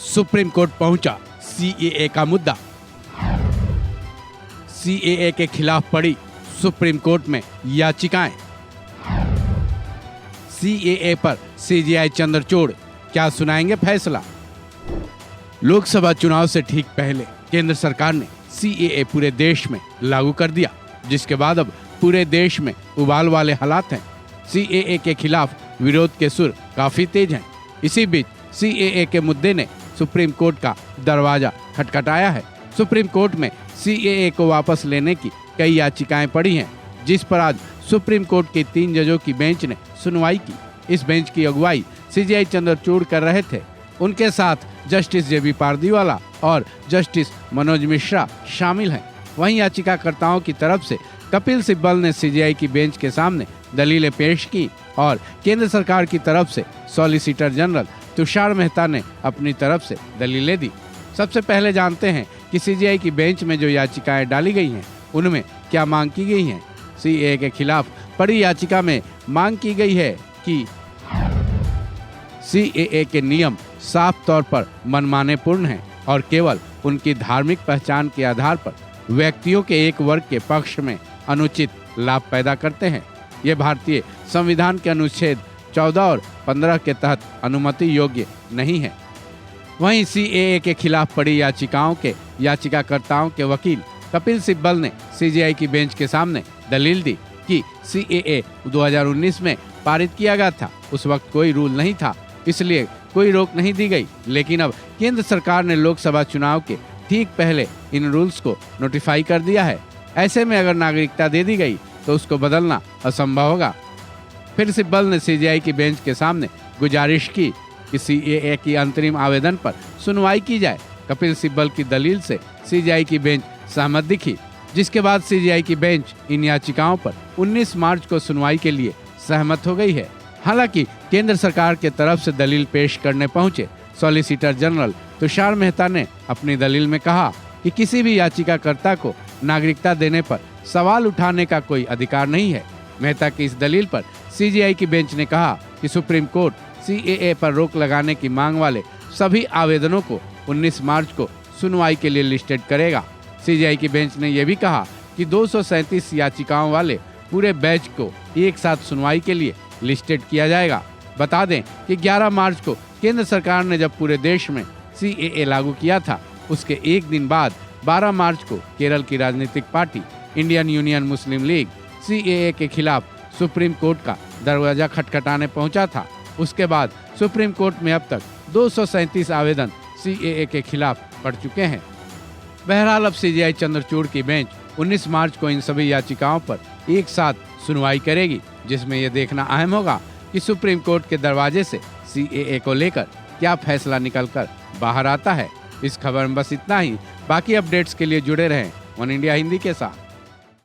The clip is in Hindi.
सुप्रीम कोर्ट पहुंचा सीएए का मुद्दा। सीएए के खिलाफ पड़ी सुप्रीम कोर्ट में याचिकाएं। सीएए पर सीजेआई चंद्रचूड़ क्या सुनाएंगे फैसला। लोकसभा चुनाव से ठीक पहले केंद्र सरकार ने सीएए पूरे देश में लागू कर दिया, जिसके बाद अब पूरे देश में उबाल वाले हालात हैं। सीएए के खिलाफ विरोध के सुर काफी तेज हैं। इसी बीच सीएए के मुद्दे ने सुप्रीम कोर्ट का दरवाजा खटखटाया है। सुप्रीम कोर्ट में सीएए को वापस लेने की कई याचिकाएं पड़ी हैं, जिस पर आज सुप्रीम कोर्ट के 3 जजों की बेंच ने सुनवाई की। इस बेंच की अगुवाई सीजेआई चंद्रचूड़ कर रहे थे। उनके साथ जस्टिस जेबी पारदीवाला और जस्टिस मनोज मिश्रा शामिल हैं। वहीं याचिकाकर्ताओं की तरफ से कपिल सिब्बल ने सीजेआई की बेंच के सामने दलीलें पेश की और केंद्र सरकार की तरफ से सॉलिसिटर जनरल तुषार मेहता ने अपनी तरफ से दलीलें दी। सबसे पहले जानते हैं कि सीजेआई की बेंच में जो याचिकाएं डाली गई हैं, उनमें क्या मांग की गई हैं। सीएए के खिलाफ पड़ी याचिका में मांग की गई है कि सीएए के नियम साफ तौर पर मनमानेपूर्ण हैं और केवल उनकी धार्मिक पहचान के आधार पर व्यक्तियों के एक वर्ग के पक्ष में अनुचित लाभ पैदा करते हैं। ये भारतीय संविधान के अनुच्छेद 14 और 15 के तहत अनुमति योग्य नहीं है। वहीं सीएए के खिलाफ पड़ी याचिकाओं के याचिकाकर्ताओं के वकील कपिल सिब्बल ने सीजेआई की बेंच के सामने दलील दी कि सीएए 2019 में पारित किया गया था। उस वक्त कोई रूल नहीं था, इसलिए कोई रोक नहीं दी गई। लेकिन अब केंद्र सरकार ने लोकसभा चुनाव के ठीक पहले इन रूल्स को नोटिफाई कर दिया है। ऐसे में अगर नागरिकता दे दी गई तो उसको बदलना असंभव होगा। फिर सिब्बल ने सीजेआई की बेंच के सामने गुजारिश की कि सीएए की अंतरिम आवेदन पर सुनवाई की जाए। कपिल सिब्बल की दलील से सीजेआई की बेंच सहमत दिखी, जिसके बाद सीजेआई की बेंच इन याचिकाओं पर 19 मार्च को सुनवाई के लिए सहमत हो गई है। हालांकि केंद्र सरकार के तरफ से दलील पेश करने पहुंचे सॉलिसिटर जनरल तुषार मेहता ने अपनी दलील में कहा कि किसी भी याचिकाकर्ता को नागरिकता देने पर सवाल उठाने का कोई अधिकार नहीं है। मेहता की इस दलील पर सीजेआई की बेंच ने कहा कि सुप्रीम कोर्ट सीएए पर रोक लगाने की मांग वाले सभी आवेदनों को 19 मार्च को सुनवाई के लिए लिस्टेड करेगा। सीजेआई की बेंच ने यह भी कहा कि 237 याचिकाओं वाले पूरे बैच को एक साथ सुनवाई के लिए लिस्टेड किया जाएगा। बता दें कि 11 मार्च को केंद्र सरकार ने जब पूरे देश में सीएए लागू किया था, उसके एक दिन बाद 12 मार्च को केरल की राजनीतिक पार्टी इंडियन यूनियन मुस्लिम लीग सीएए के खिलाफ सुप्रीम कोर्ट का दरवाजा खटखटाने पहुंचा था। उसके बाद सुप्रीम कोर्ट में अब तक 237 आवेदन सीएए के खिलाफ पड़ चुके हैं। बहरहाल अब सीजेआई चंद्रचूड़ की बेंच 19 मार्च को इन सभी याचिकाओं पर एक साथ सुनवाई करेगी, जिसमें यह देखना अहम होगा कि सुप्रीम कोर्ट के दरवाजे से सीएए को लेकर क्या फैसला निकलकर बाहर आता है। इस खबर में बस इतना ही। बाकी अपडेट्स के लिए जुड़े रहें वन इंडिया हिंदी के साथ।